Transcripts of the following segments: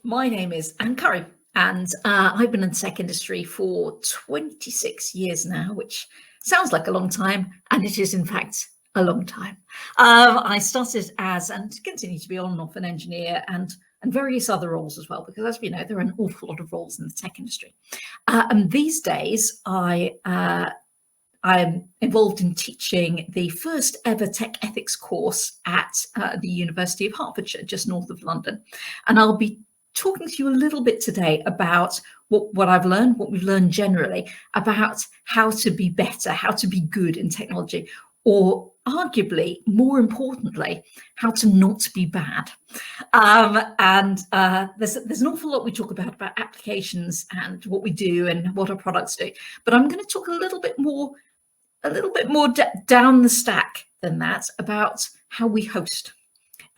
My name is Currie, and I've been in the tech industry for 26 years now, which sounds like a long time, and it is in fact a long time. I started as, and continue to be, on and off an engineer and various other roles as well, because as we know, there are an awful lot of roles in the tech industry. And these days, I'm involved in teaching the first ever tech ethics course at the University of Hertfordshire, just north of London. And I'll be talking to you a little bit today about what I've learned, what we've learned generally about how to be better, how to be good in technology, or arguably, more importantly, how to not be bad. There's an awful lot we talk about applications and what we do and what our products do. But I'm going to talk a little bit more down the stack than that about how we host.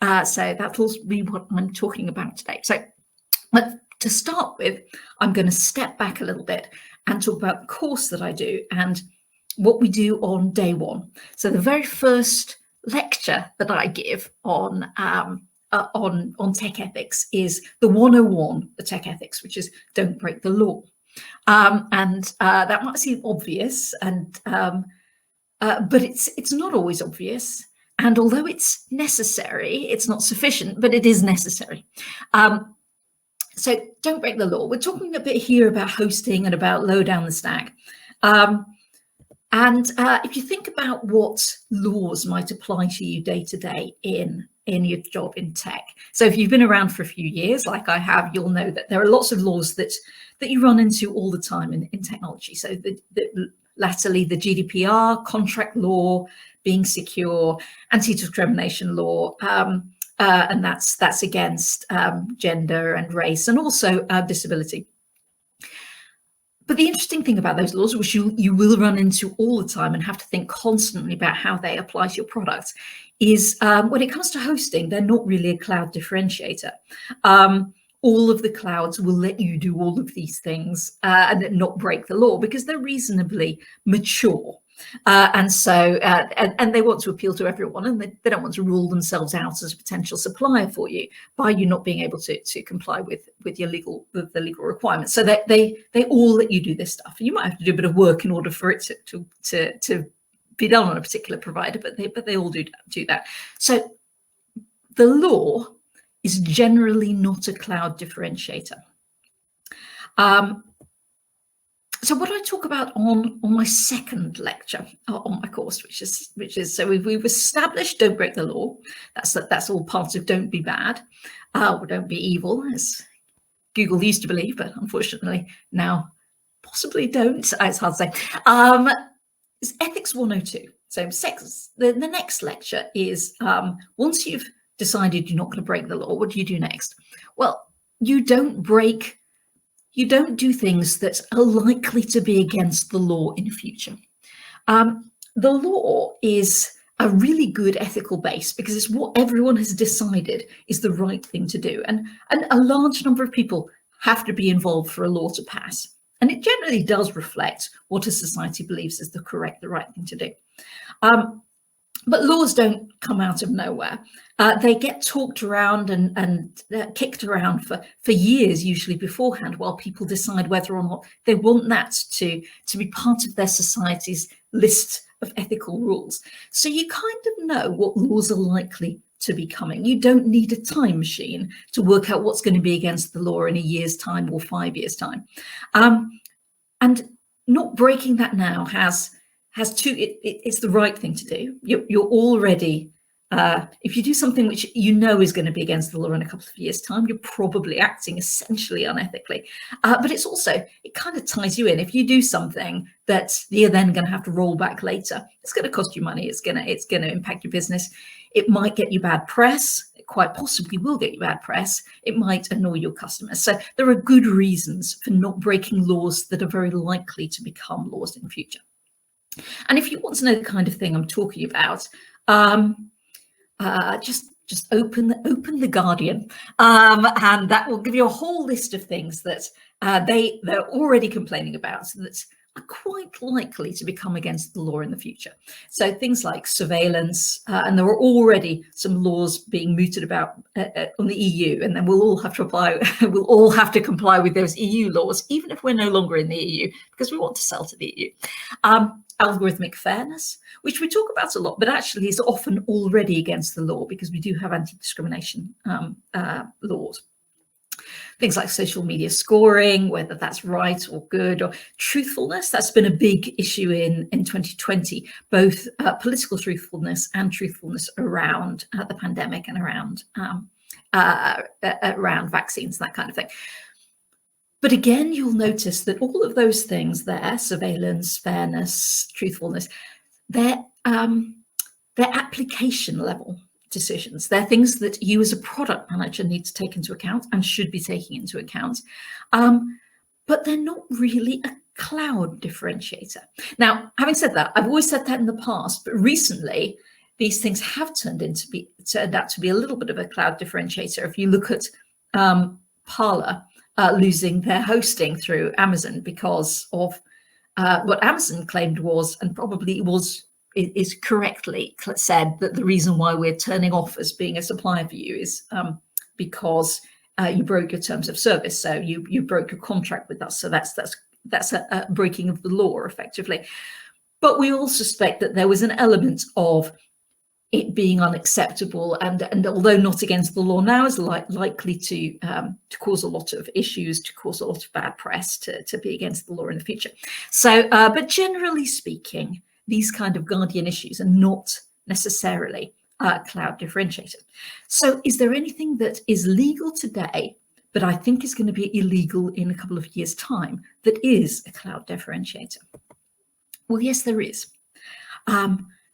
So that'll be what I'm talking about today. So to start with, I'm going to step back a little bit and talk about the course that I do and what we do on day one. So the very first lecture that I give on tech ethics is the 101 of tech ethics, which is don't break the law. That might seem obvious, but it's not always obvious. And although it's necessary, it's not sufficient, but it is necessary. So don't break the law. We're talking a bit here about hosting and about low down the stack. If you think about what laws might apply to you day to day in your job in tech. So if you've been around for a few years, like I have, you'll know that there are lots of laws that you run into all the time in technology. So latterly, the GDPR, contract law, being secure, anti-discrimination law, and that's against gender and race, and also disability. But the interesting thing about those laws, which you will run into all the time and have to think constantly about how they apply to your products, is when it comes to hosting, they're not really a cloud differentiator. All of the clouds will let you do all of these things and not break the law because they're reasonably mature. And they want to appeal to everyone, and they don't want to rule themselves out as a potential supplier for you by you not being able to comply with the legal requirements. So they all let you do this stuff. You might have to do a bit of work in order for it to be done on a particular provider, but they all do that. So the law is generally not a cloud differentiator. So what I talk about on my second lecture on my course, which is so we've established don't break the law. That's all part of don't be bad, or don't be evil, as Google used to believe, but unfortunately now possibly don't. It's hard to say. It's ethics 102. So the next lecture is once you've decided you're not going to break the law, what do you do next? Well, you don't do things that are likely to be against the law in the future. The law is a really good ethical base because it's what everyone has decided is the right thing to do. And a large number of people have to be involved for a law to pass. And it generally does reflect what a society believes is the right thing to do. But laws don't come out of nowhere. They get talked around and kicked around for years, usually beforehand, while people decide whether or not they want that to be part of their society's list of ethical rules. So you kind of know what laws are likely to be coming. You don't need a time machine to work out what's going to be against the law in a year's time or 5 years' time. And not breaking that now has it's the right thing to do. You're already, if you do something which you know is going to be against the law in a couple of years' time, you're probably acting essentially unethically. But it's also, it kind of ties you in. If you do something that you're then going to have to roll back later, it's going to cost you money. It's going to impact your business. It might get you bad press. It quite possibly will get you bad press. It might annoy your customers. So there are good reasons for not breaking laws that are very likely to become laws in the future. And if you want to know the kind of thing I'm talking about, just open the Guardian, and that will give you a whole list of things that they're already complaining about, that are quite likely to become against the law in the future. So things like surveillance, and there are already some laws being mooted about on the EU, and then we'll all have to apply, we'll all have to comply with those EU laws, even if we're no longer in the EU, because we want to sell to the EU. Algorithmic fairness, which we talk about a lot, but actually is often already against the law because we do have anti-discrimination laws. Things like social media scoring, whether that's right or good, or truthfulness. That's been a big issue in 2020, both political truthfulness and truthfulness around the pandemic and around vaccines, that kind of thing. But again, you'll notice that all of those things there, surveillance, fairness, truthfulness, they're application level decisions. They're things that you as a product manager need to take into account and should be taking into account. But they're not really a cloud differentiator. Now, having said that, I've always said that in the past, but recently these things have turned out to be a little bit of a cloud differentiator. If you look at Parler losing their hosting through Amazon because of what Amazon claimed was, and probably is correctly said, that the reason why we're turning off as being a supplier for you is because you broke your terms of service. So you broke your contract with us. So that's a breaking of the law effectively. But we all suspect that there was an element of it being unacceptable, and although not against the law now, is likely to cause a lot of issues, to cause a lot of bad press, to be against the law in the future. So, but generally speaking, these kind of guardian issues are not necessarily cloud differentiated. So is there anything that is legal today, but I think is going to be illegal in a couple of years' time, that is a cloud differentiator? Well, yes, there is.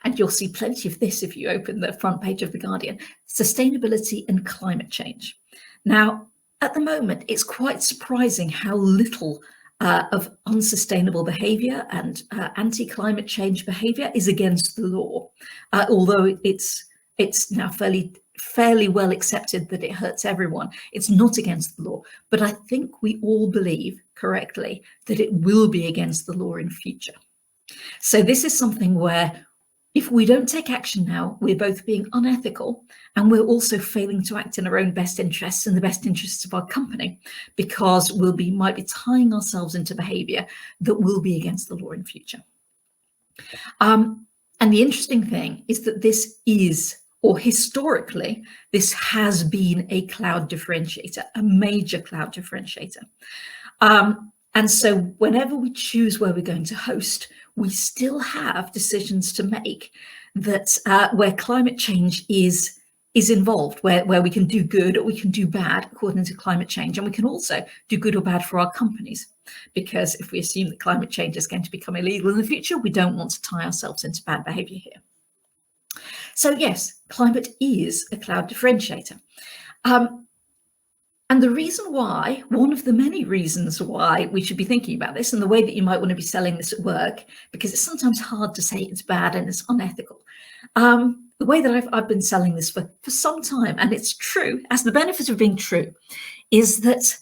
And you'll see plenty of this if you open the front page of The Guardian. Sustainability and climate change. Now, at the moment, it's quite surprising how little of unsustainable behaviour and anti-climate change behaviour is against the law, although it's now fairly well accepted that it hurts everyone. It's not against the law, but I think we all believe correctly that it will be against the law in future. So this is something where, if we don't take action now, we're both being unethical, and we're also failing to act in our own best interests and the best interests of our company, because might be tying ourselves into behaviour that will be against the law in future. And the interesting thing is that this is, or historically, this has been a cloud differentiator, a major cloud differentiator. And so whenever we choose where we're going to host, we still have decisions to make that where climate change is involved, where we can do good or we can do bad according to climate change. And we can also do good or bad for our companies, because if we assume that climate change is going to become illegal in the future, we don't want to tie ourselves into bad behaviour here. So yes, climate is a cloud differentiator. And the reason why, one of the many reasons why we should be thinking about this, and the way that you might want to be selling this at work, because it's sometimes hard to say it's bad and it's unethical. The way that I've been selling this for some time, and it's true, as the benefit of being true, is that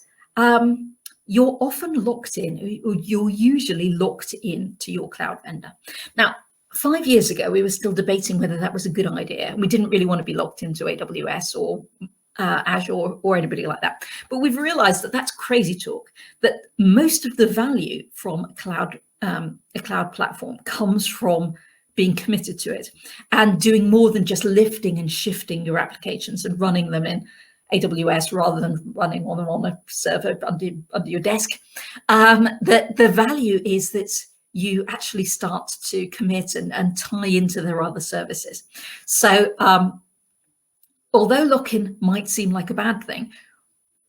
you're often locked in, or you're usually locked in to your cloud vendor. Now, 5 years ago, we were still debating whether that was a good idea. We didn't really want to be locked into AWS or Azure or anybody like that. But we've realized that that's crazy talk, that most of the value from a cloud platform comes from being committed to it and doing more than just lifting and shifting your applications and running them in AWS rather than running them on a server under your desk. That the value is that you actually start to commit and tie into their other services. So although lock-in might seem like a bad thing,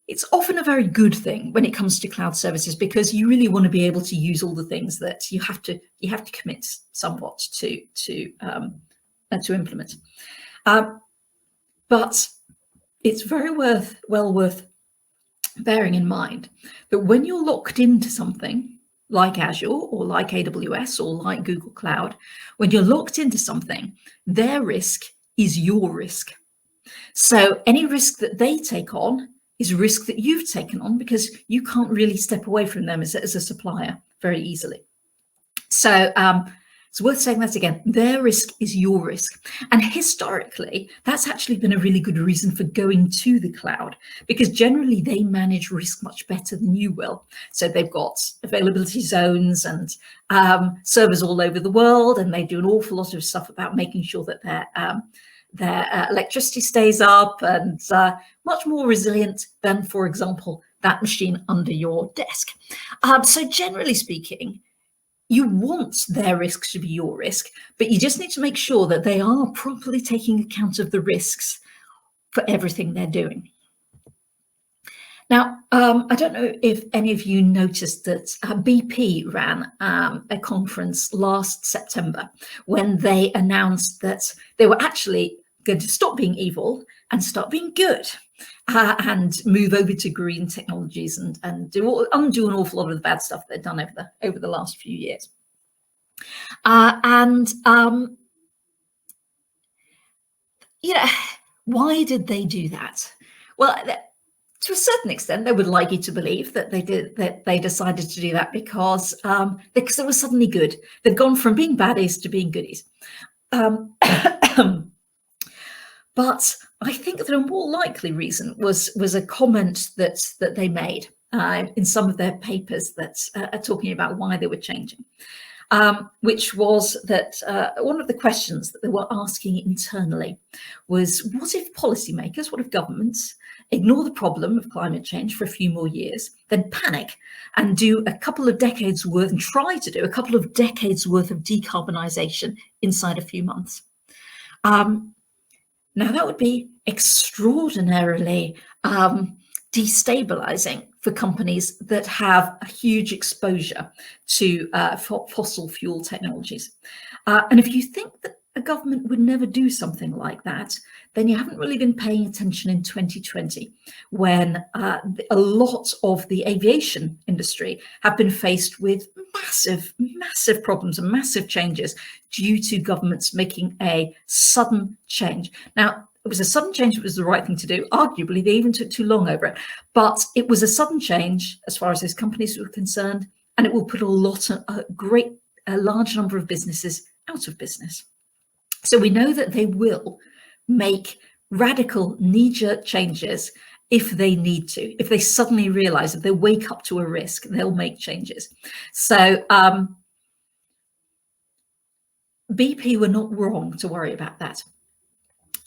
it's often a very good thing when it comes to cloud services, because you really want to be able to use all the things that you have to commit somewhat to implement. But it's very well worth bearing in mind that when you're locked into something like Azure or like AWS or like Google Cloud, when you're locked into something, their risk is your risk. So any risk that they take on is risk that you've taken on, because you can't really step away from them as a supplier very easily. So it's worth saying that again. Their risk is your risk. And historically, that's actually been a really good reason for going to the cloud, because generally they manage risk much better than you will. So they've got availability zones and servers all over the world, and they do an awful lot of stuff about making sure that their electricity stays up, and much more resilient than, for example, that machine under your desk. So generally speaking, you want their risks to be your risk, but you just need to make sure that they are properly taking account of the risks for everything they're doing. Now, I don't know if any of you noticed that BP ran a conference last September when they announced that they were actually going to stop being evil and start being good, and move over to green technologies and undo an awful lot of the bad stuff they've done over the last few years. Why did they do that? Well, to a certain extent, they would like you to believe that they decided to do that because it was suddenly good. They'd gone from being baddies to being goodies. But I think that a more likely reason was a comment that they made in some of their papers that are talking about why they were changing, which was that one of the questions that they were asking internally was, what if policymakers, what if governments ignore the problem of climate change for a few more years, then panic and do a couple of decades worth, and try to do a couple of decades worth of decarbonisation inside a few months? Now, that would be extraordinarily destabilizing for companies that have a huge exposure to fossil fuel technologies. And if you think that a government would never do something like that, then you haven't really been paying attention in 2020, when a lot of the aviation industry have been faced with massive problems and massive changes due to governments making a sudden change. Now, it was a sudden change. It was the right thing to do. Arguably, they even took too long over it. But it was a sudden change as far as those companies were concerned, and it will put a large number of businesses out of business. So we know that they will make radical knee-jerk changes if they need to. If they suddenly realize that they wake up to a risk, they'll make changes. So BP were not wrong to worry about that.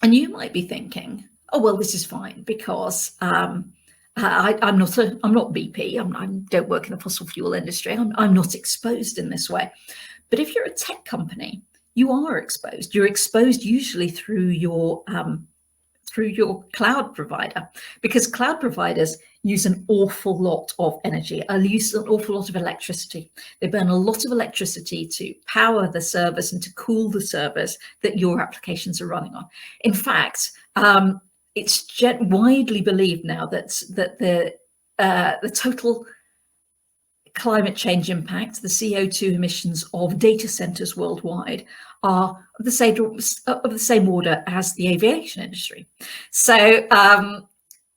And you might be thinking, oh, well, this is fine because I'm not BP. I don't work in the fossil fuel industry. I'm not exposed in this way. But if you're a tech company, you are exposed. You're exposed usually through your cloud provider, because cloud providers use an awful lot of energy, use an awful lot of electricity. They burn a lot of electricity to power the servers and to cool the servers that your applications are running on. In fact, it's widely believed now that the total climate change impact, the CO2 emissions of data centers worldwide, are of the same order as the aviation industry. So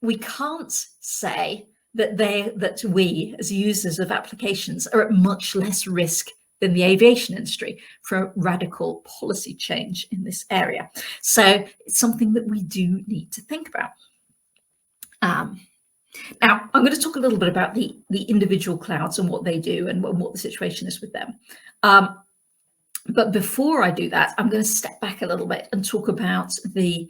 we can't say that we as users of applications are at much less risk than the aviation industry for radical policy change in this area. So it's something that we do need to think about. Now, I'm going to talk a little bit about the individual clouds and what they do and what the situation is with them. But before I do that, I'm going to step back a little bit and talk about the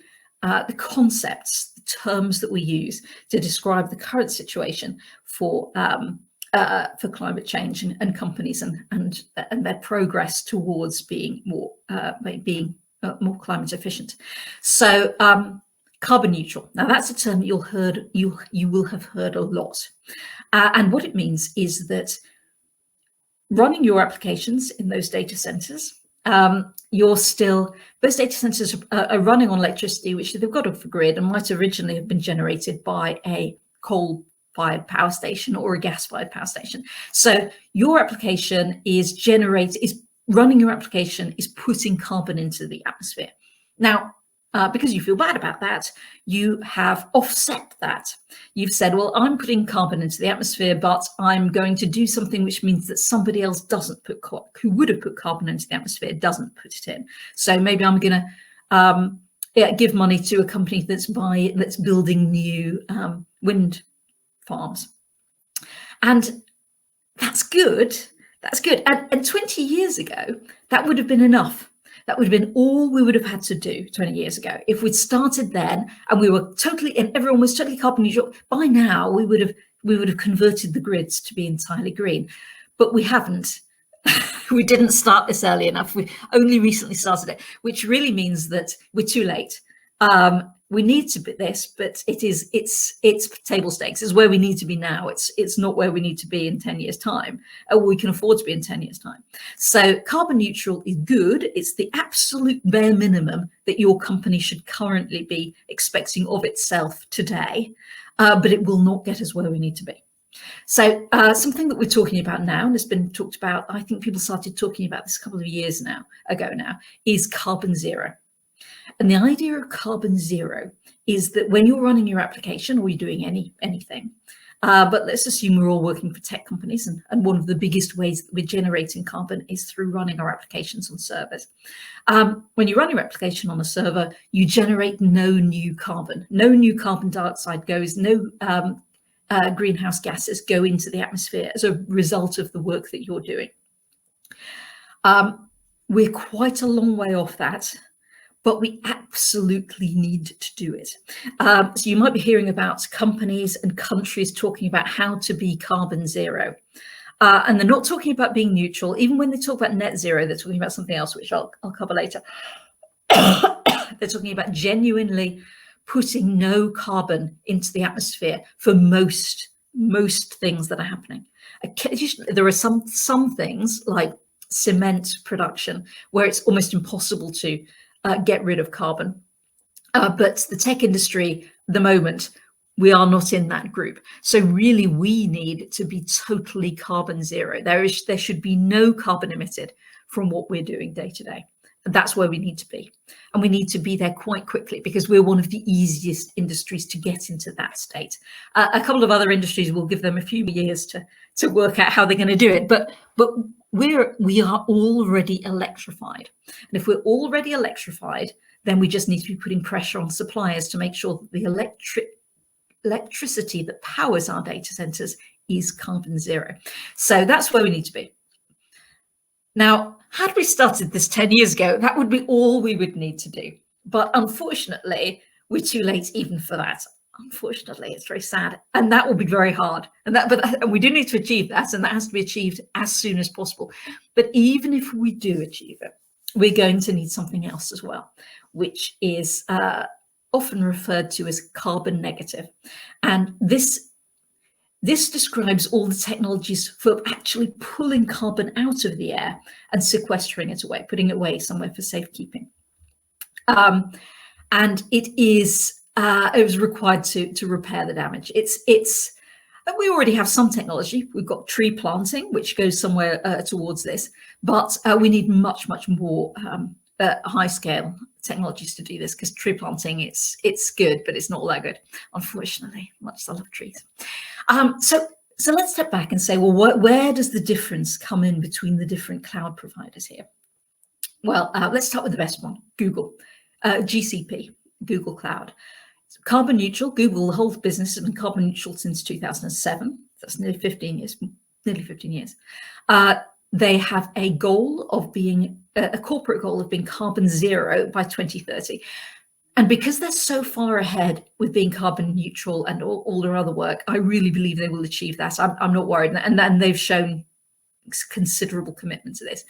concepts, the terms that we use to describe the current situation for climate change and companies and their progress towards being more climate efficient. So carbon neutral. Now, that's a term you will have heard a lot. And what it means is that running your applications in those data centers, those data centers are running on electricity, which they've got off the grid and might originally have been generated by a coal-fired power station or a gas-fired power station. So your application running your application is putting carbon into the atmosphere. Now, because you feel bad about that, you have offset that. You've said, well, I'm putting carbon into the atmosphere, but I'm going to do something which means that somebody else doesn't put, who would have put carbon into the atmosphere, doesn't put it in. So maybe I'm going to give money to a company that's building new wind farms. And that's good. That's good. And 20 years ago, that would have been enough. That would have been all we would have had to do 20 years ago. If we'd started then and we were totally, and everyone was totally carbon neutral, by now we would have converted the grids to be entirely green. But we haven't. We didn't start this early enough. We only recently started it, which really means that we're too late. We need to be this, but it's table stakes. It's where we need to be now. It's not where we need to be in 10 years time, or we can afford to be in 10 years time. So carbon neutral is good. It's the absolute bare minimum that your company should currently be expecting of itself today, but it will not get us where we need to be. So something that we're talking about now, and has been talked about, I think people started talking about this a couple of years ago now, is carbon zero. And the idea of carbon zero is that when you're running your application or you're doing anything, but let's assume we're all working for tech companies, and one of the biggest ways that we're generating carbon is through running our applications on servers. When you run your application on a server, you generate no new carbon. No new carbon dioxide goes, no greenhouse gases go into the atmosphere as a result of the work that you're doing. We're quite a long way off that, but we absolutely need to do it. So you might be hearing about companies and countries talking about how to be carbon zero. And they're not talking about being neutral. Even when they talk about net zero, they're talking about something else, which I'll cover later. They're talking about genuinely putting no carbon into the atmosphere for most things that are happening. There are some things like cement production where it's almost impossible to get rid of carbon. But the tech industry, at the moment, we are not in that group. So really, we need to be totally carbon zero. There should be no carbon emitted from what we're doing day to day. That's where we need to be. And we need to be there quite quickly because we're one of the easiest industries to get into that state. A couple of other industries will give them a few years to work out how they're going to do it. But we are already electrified. And if we're already electrified, then we just need to be putting pressure on suppliers to make sure that the electricity that powers our data centers is carbon zero. So that's where we need to be. Now, had we started this 10 years ago, that would be all we would need to do. But unfortunately, we're too late even for that. Unfortunately, it's very sad, and that will be very hard. And we do need to achieve that, and that has to be achieved as soon as possible. But even if we do achieve it, we're going to need something else as well, which is often referred to as carbon negative. And this describes all the technologies for actually pulling carbon out of the air and sequestering it away, putting it away somewhere for safekeeping. And it was required to repair the damage. We already have some technology. We've got tree planting, which goes somewhere towards this, but we need much more high scale technologies to do this, because tree planting, it's good, but it's not all that good, unfortunately, much as I love trees. So let's step back and say, well, where does the difference come in between the different cloud providers here? Well, let's start with the best one, Google, GCP, Google Cloud. So carbon neutral, Google, the whole business has been carbon neutral since 2007. That's nearly 15 years. They have a goal of being, a corporate goal of being carbon zero by 2030. And because they're so far ahead with being carbon neutral and all their other work, I really believe they will achieve that. I'm not worried. And they've shown considerable commitment to this.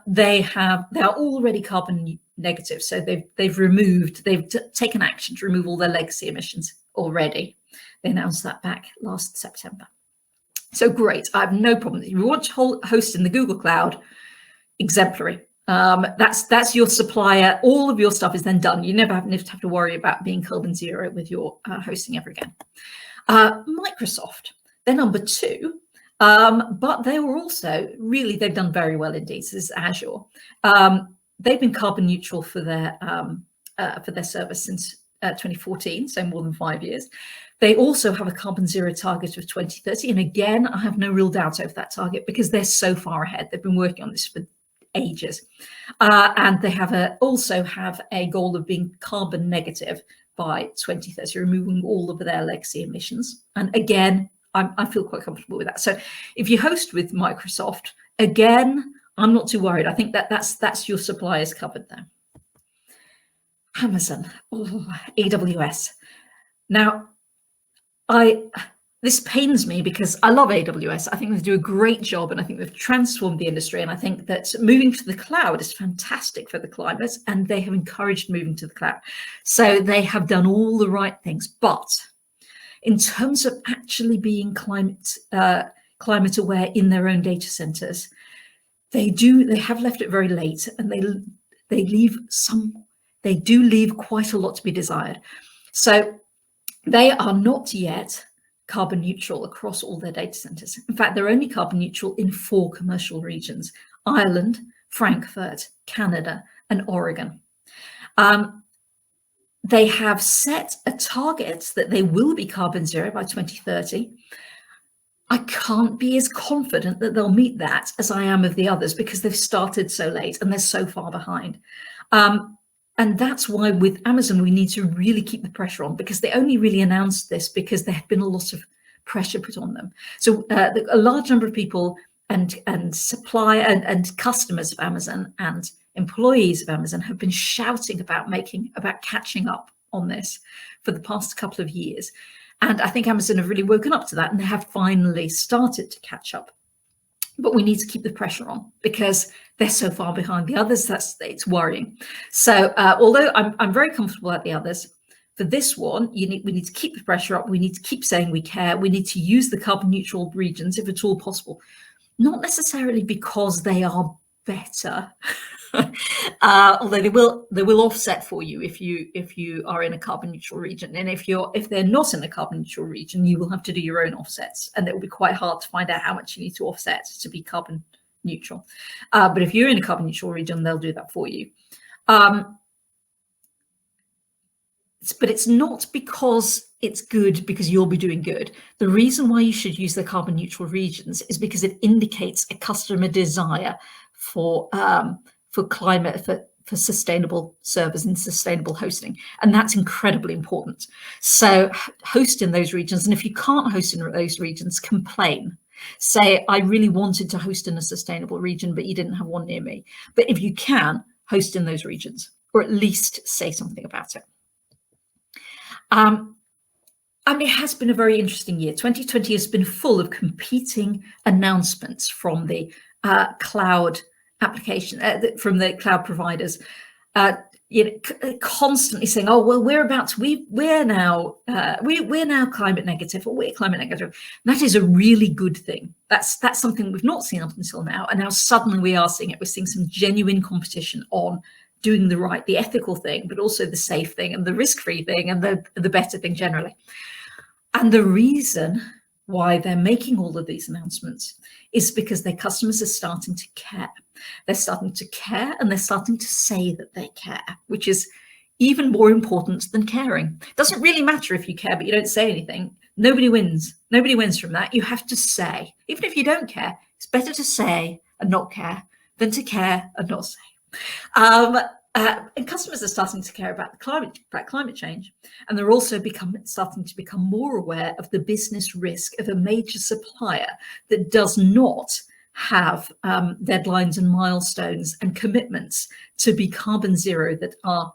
They are already carbon negative. So they've taken action to remove all their legacy emissions already. They announced that back last September. So great, I have no problem. If you want to host in the Google Cloud, exemplary. That's your supplier. All of your stuff is then done. You never have to worry about being carbon zero with your hosting ever again. Microsoft, they're number 2, but they were also they've done very well indeed. So this is Azure. They've been carbon neutral for their for their service since 2014, so more than 5 years. They also have a carbon zero target of 2030. And again, I have no real doubt over that target because they're so far ahead. They've been working on this for ages. And they also have a goal of being carbon negative by 2030, removing all of their legacy emissions. And again, I feel quite comfortable with that. So if you host with Microsoft, again, I'm not too worried. I think that's your suppliers covered there. Amazon, AWS. Now, this pains me because I love AWS. I think they do a great job and I think they've transformed the industry. And I think that moving to the cloud is fantastic for the climate and they have encouraged moving to the cloud. So they have done all the right things. But in terms of actually being climate aware in their own data centers, they have left it very late and they do leave quite a lot to be desired. So they are not yet carbon neutral across all their data centers. In fact, they're only carbon neutral in 4 commercial regions: Ireland, Frankfurt, Canada, and Oregon. They have set a target that they will be carbon zero by 2030. I can't be as confident that they'll meet that as I am of the others because they've started so late and they're so far behind. And that's why with Amazon, we need to really keep the pressure on because they only really announced this because there had been a lot of pressure put on them. So a large number of people and customers of Amazon and employees of Amazon have been shouting about catching up on this for the past couple of years. And I think Amazon have really woken up to that and they have finally started to catch up. But we need to keep the pressure on because they're so far behind the others. It's worrying. So although I'm very comfortable at the others, for this one, we need to keep the pressure up. We need to keep saying we care. We need to use the carbon neutral regions if at all possible, not necessarily because they are better, although they will offset for you if you are in a carbon neutral region. And if they're not in a carbon neutral region, you will have to do your own offsets, and it will be quite hard to find out how much you need to offset to be carbon neutral. But if you're in a carbon neutral region, they'll do that for you. But it's not because it's good because you'll be doing good. The reason why you should use the carbon neutral regions is because it indicates a customer desire for climate, for sustainable servers and sustainable hosting. And that's incredibly important. So host in those regions. And if you can't host in those regions, complain. Say, I really wanted to host in a sustainable region, but you didn't have one near me. But if you can, host in those regions, or at least say something about it. It has been a very interesting year. 2020 has been full of competing announcements from the cloud application, from the cloud providers, constantly saying, "Oh, well, we're now climate negative, or we're climate negative." And that is a really good thing. That's something we've not seen up until now, and now suddenly we are seeing it. We're seeing some genuine competition on doing the ethical thing, but also the safe thing and the risk-free thing and the better thing generally. And the reason why they're making all of these announcements is because their customers are starting to care. They're starting to care and they're starting to say that they care, which is even more important than caring. It doesn't really matter if you care, but you don't say anything. Nobody wins. Nobody wins from that. You have to say. Even if you don't care, it's better to say and not care than to care and not say. And customers are starting to care about climate change, and they're also starting to become more aware of the business risk of a major supplier that does not have deadlines and milestones and commitments to be carbon zero that are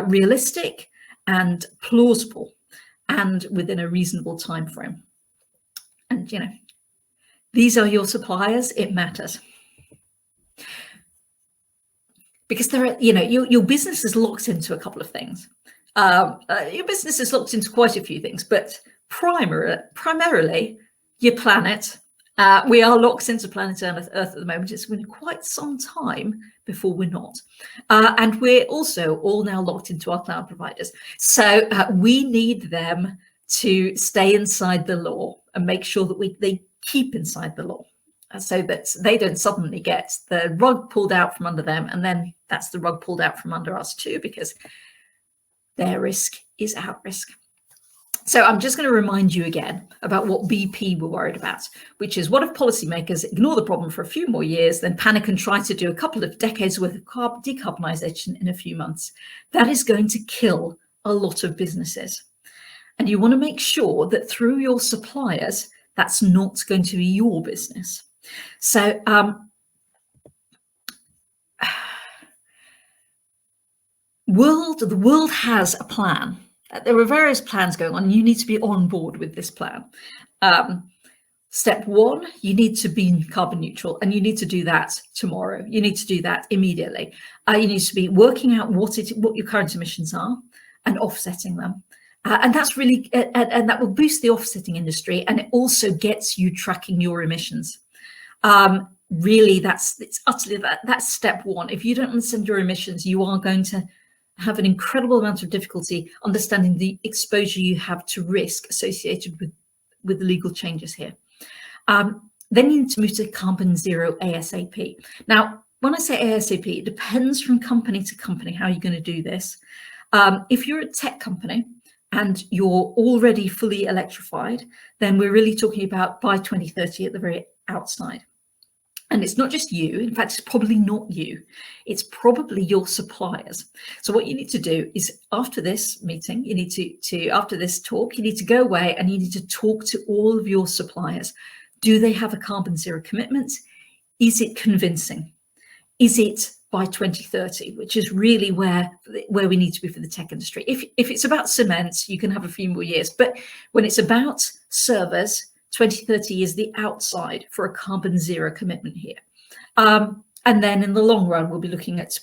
realistic and plausible and within a reasonable time frame. And these are your suppliers. It matters. Because your business is locked into a couple of things. Your business is locked into quite a few things, but primarily your planet. We are locked into planet Earth at the moment. It's been quite some time before we're not. And we're also all now locked into our cloud providers. So we need them to stay inside the law and make sure that they keep inside the law, so that they don't suddenly get the rug pulled out from under them, and then that's the rug pulled out from under us too, because their risk is our risk. So I'm just going to remind you again about what BP were worried about, which is, what if policymakers ignore the problem for a few more years, then panic and try to do a couple of decades worth of decarbonisation in a few months? That is going to kill a lot of businesses. And you want to make sure that through your suppliers, that's not going to be your business. So the world has a plan. There are various plans going on. You need to be on board with this plan. Step one, you need to be carbon neutral, and you need to do that tomorrow. You need to do that immediately. You need to be working out what your current emissions are and offsetting them. And that's really, and that will boost the offsetting industry, and it also gets you tracking your emissions. Really, that's step one. If you don't understand your emissions, you are going to have an incredible amount of difficulty understanding the exposure you have to risk associated with the legal changes here. Then you need to move to carbon zero ASAP. Now, when I say ASAP, it depends from company to company how you're going to do this. If you're a tech company and you're already fully electrified, then we're really talking about by 2030 at the very outside. And it's not just you. In fact, it's probably not you. It's probably your suppliers. So what you need to do is, after this meeting, you need to after this talk, you need to go away and you need to talk to all of your suppliers. Do they have a carbon zero commitment? Is it convincing? Is it by 2030, which is really where we need to be for the tech industry? If it's about cement, you can have a few more years. But when it's about servers, 2030 is the outside for a carbon zero commitment here. And then in the long run, we'll be looking at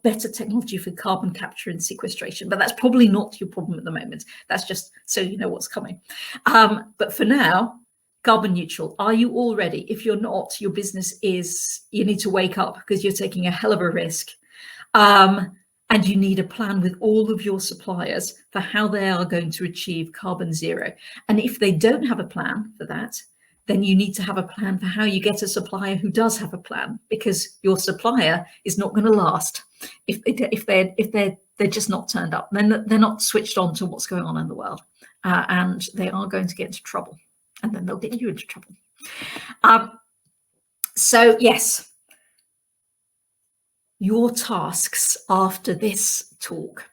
better technology for carbon capture and sequestration. But that's probably not your problem at the moment. That's just so you know what's coming. But for now, carbon neutral. Are you all ready? If you're not, your business is, you need to wake up, because you're taking a hell of a risk. And you need a plan with all of your suppliers for how they are going to achieve carbon zero. And if they don't have a plan for that, then you need to have a plan for how you get a supplier who does have a plan, because your supplier is not going to last if they're just not turned up. Then they're not switched on to what's going on in the world, and they are going to get into trouble, and then they'll get you into trouble. So yes. Your tasks after this talk.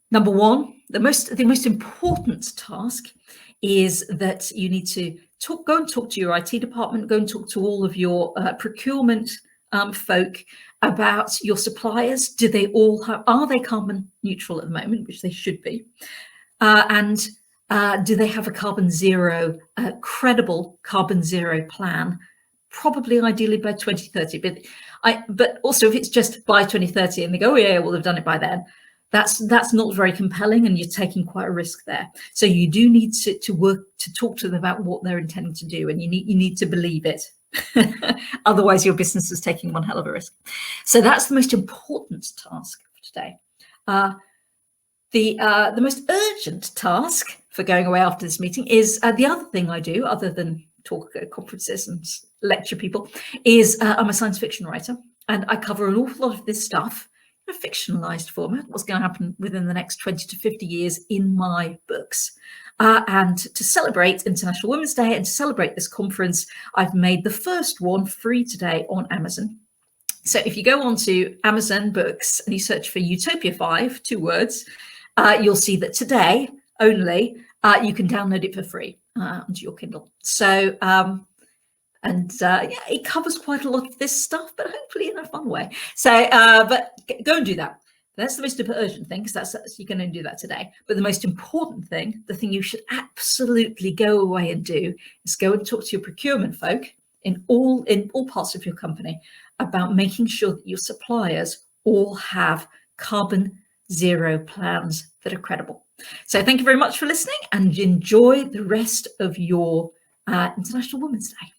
Number one, the most important task is that you need to go and talk to your IT department, go and talk to all of your procurement folk about your suppliers. Do they all are they carbon neutral at the moment, which they should be? And do they have a carbon zero, credible carbon zero plan? Probably ideally by 2030, but also if it's just by 2030 and they go, oh yeah, we'll have done it by then, that's not very compelling, and you're taking quite a risk there. So you do need to talk to them about what they're intending to do, and you need to believe it. Otherwise your business is taking one hell of a risk. So that's the most important task for today. The most urgent task for going away after this meeting is the other thing I do, other than talk at conferences and lecture people, is I'm a science fiction writer, and I cover an awful lot of this stuff in a fictionalized format, what's going to happen within the next 20 to 50 years in my books. And to celebrate International Women's Day and to celebrate this conference, I've made the first one free today on Amazon. So if you go onto Amazon Books and you search for Utopia 5, 2 words, you'll see that today only you can download it for free onto your Kindle. So yeah, it covers quite a lot of this stuff, but hopefully in a fun way. So but go and do that. That's the most urgent thing, because you can only do that today. But the most important thing, the thing you should absolutely go away and do, is go and talk to your procurement folk in all parts of your company about making sure that your suppliers all have carbon zero plans that are credible. So thank you very much for listening, and enjoy the rest of your International Women's Day.